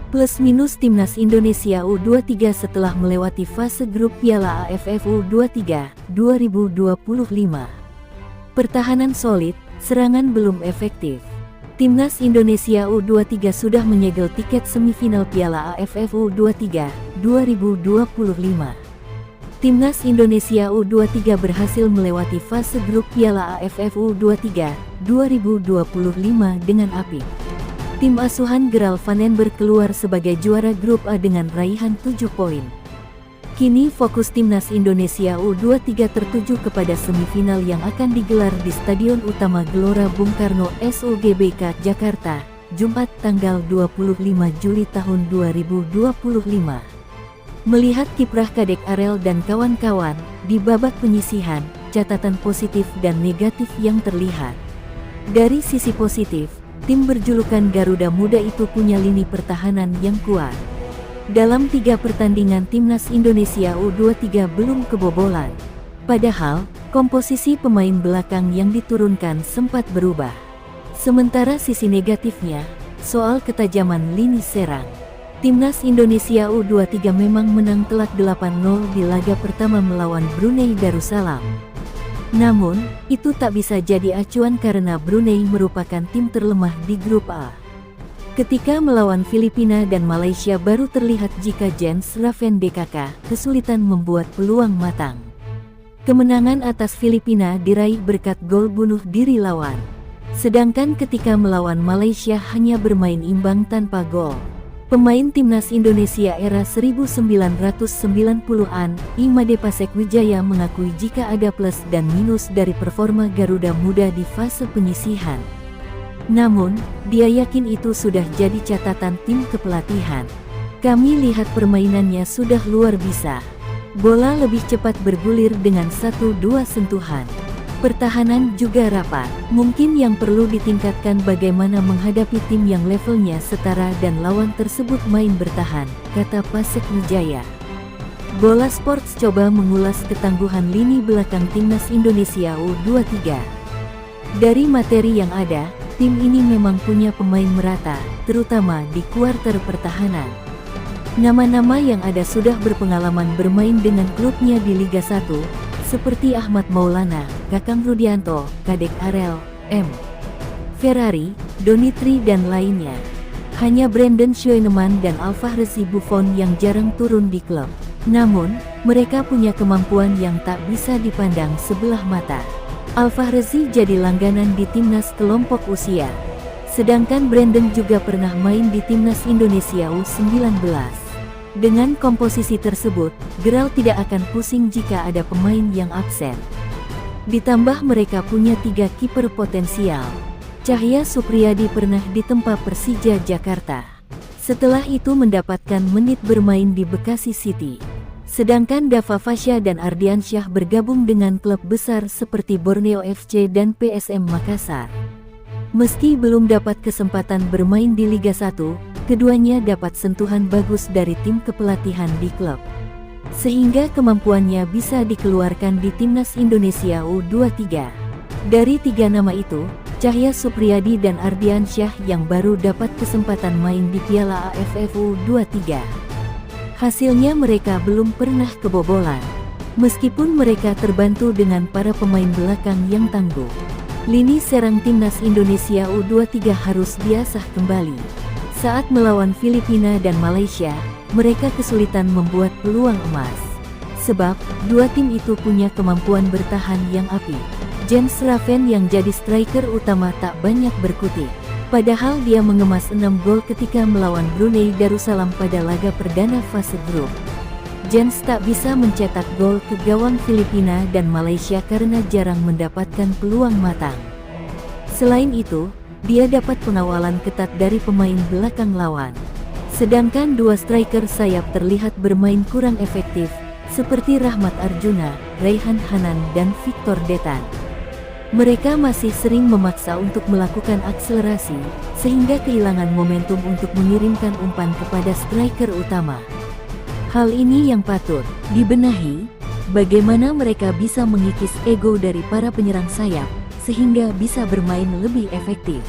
Plus minus Timnas Indonesia U23 setelah melewati fase grup Piala AFF U23 2025. Pertahanan solid, serangan belum efektif. Timnas Indonesia U23 sudah menyegel tiket semifinal Piala AFF U23 2025. Timnas Indonesia U23 berhasil melewati fase grup Piala AFF U23 2025 dengan apik. Tim asuhan Gerald van den Berg keluar sebagai juara grup A dengan raihan 7 poin. Kini fokus Timnas Indonesia U23 tertuju kepada semifinal yang akan digelar di Stadion Utama Gelora Bung Karno SUGBK Jakarta, Jumat tanggal 25 Juli tahun 2025. Melihat kiprah Kadek Arel dan kawan-kawan di babak penyisihan, catatan positif dan negatif yang terlihat. Dari sisi positif, tim berjulukan Garuda Muda itu punya lini pertahanan yang kuat. Dalam 3 pertandingan Timnas Indonesia U23 belum kebobolan. Padahal, komposisi pemain belakang yang diturunkan sempat berubah. Sementara sisi negatifnya, soal ketajaman lini serang. Timnas Indonesia U23 memang menang telak 8-0 di laga pertama melawan Brunei Darussalam. Namun, itu tak bisa jadi acuan karena Brunei merupakan tim terlemah di grup A. Ketika melawan Filipina dan Malaysia baru terlihat jika Jens Raven DKK kesulitan membuat peluang matang. Kemenangan atas Filipina diraih berkat gol bunuh diri lawan. Sedangkan ketika melawan Malaysia hanya bermain imbang tanpa gol. Pemain Timnas Indonesia era 1990-an, Imade Pasek Wijaya mengakui jika ada plus dan minus dari performa Garuda Muda di fase penyisihan. Namun, dia yakin itu sudah jadi catatan tim kepelatihan. Kami lihat permainannya sudah luar biasa. Bola lebih cepat bergulir dengan 1-2 sentuhan. Pertahanan juga rapat. Mungkin yang perlu ditingkatkan bagaimana menghadapi tim yang levelnya setara dan lawan tersebut main bertahan, kata Pasek Wijaya. Bola Sports coba mengulas ketangguhan lini belakang Timnas Indonesia U23. Dari materi yang ada, tim ini memang punya pemain merata, terutama di kuarter pertahanan. Nama-nama yang ada sudah berpengalaman bermain dengan klubnya di Liga 1, seperti Ahmad Maulana, Kakang Rudianto, Kadek Arel, M. Ferrari, Donitri dan lainnya. Hanya Brandon Schweineman dan Alfahrezi Buffon yang jarang turun di klub. Namun, mereka punya kemampuan yang tak bisa dipandang sebelah mata. Alfahrezi jadi langganan di timnas kelompok usia. Sedangkan Brandon juga pernah main di timnas Indonesia U19. Dengan komposisi tersebut, Gerald tidak akan pusing jika ada pemain yang absen. Ditambah mereka punya 3 kiper potensial. Cahya Supriyadi pernah ditempa Persija Jakarta. Setelah itu mendapatkan menit bermain di Bekasi City. Sedangkan Dava Fasya dan Ardiansyah bergabung dengan klub besar seperti Borneo FC dan PSM Makassar. Meski belum dapat kesempatan bermain di Liga 1, keduanya dapat sentuhan bagus dari tim kepelatihan di klub. Sehingga kemampuannya bisa dikeluarkan di Timnas Indonesia U23. Dari 3 nama itu, Cahya Supriyadi dan Ardiansyah yang baru dapat kesempatan main di Piala AFF U23. Hasilnya mereka belum pernah kebobolan. Meskipun mereka terbantu dengan para pemain belakang yang tangguh. Lini serang Timnas Indonesia U23 harus diasah kembali. Saat melawan Filipina dan Malaysia, mereka kesulitan membuat peluang emas. Sebab, 2 tim itu punya kemampuan bertahan yang apik. Jens Raven yang jadi striker utama tak banyak berkutik. Padahal dia mengemas 6 gol ketika melawan Brunei Darussalam pada laga perdana fase grup. Jens tak bisa mencetak gol ke gawang Filipina dan Malaysia karena jarang mendapatkan peluang matang. Selain itu, dia dapat pengawalan ketat dari pemain belakang lawan. Sedangkan 2 striker sayap terlihat bermain kurang efektif, seperti Rahmat Arjuna, Raihan Hanan dan Victor Detan. Mereka masih sering memaksa untuk melakukan akselerasi, sehingga kehilangan momentum untuk mengirimkan umpan kepada striker utama. Hal ini yang patut dibenahi, bagaimana mereka bisa mengikis ego dari para penyerang sayap, sehingga bisa bermain lebih efektif.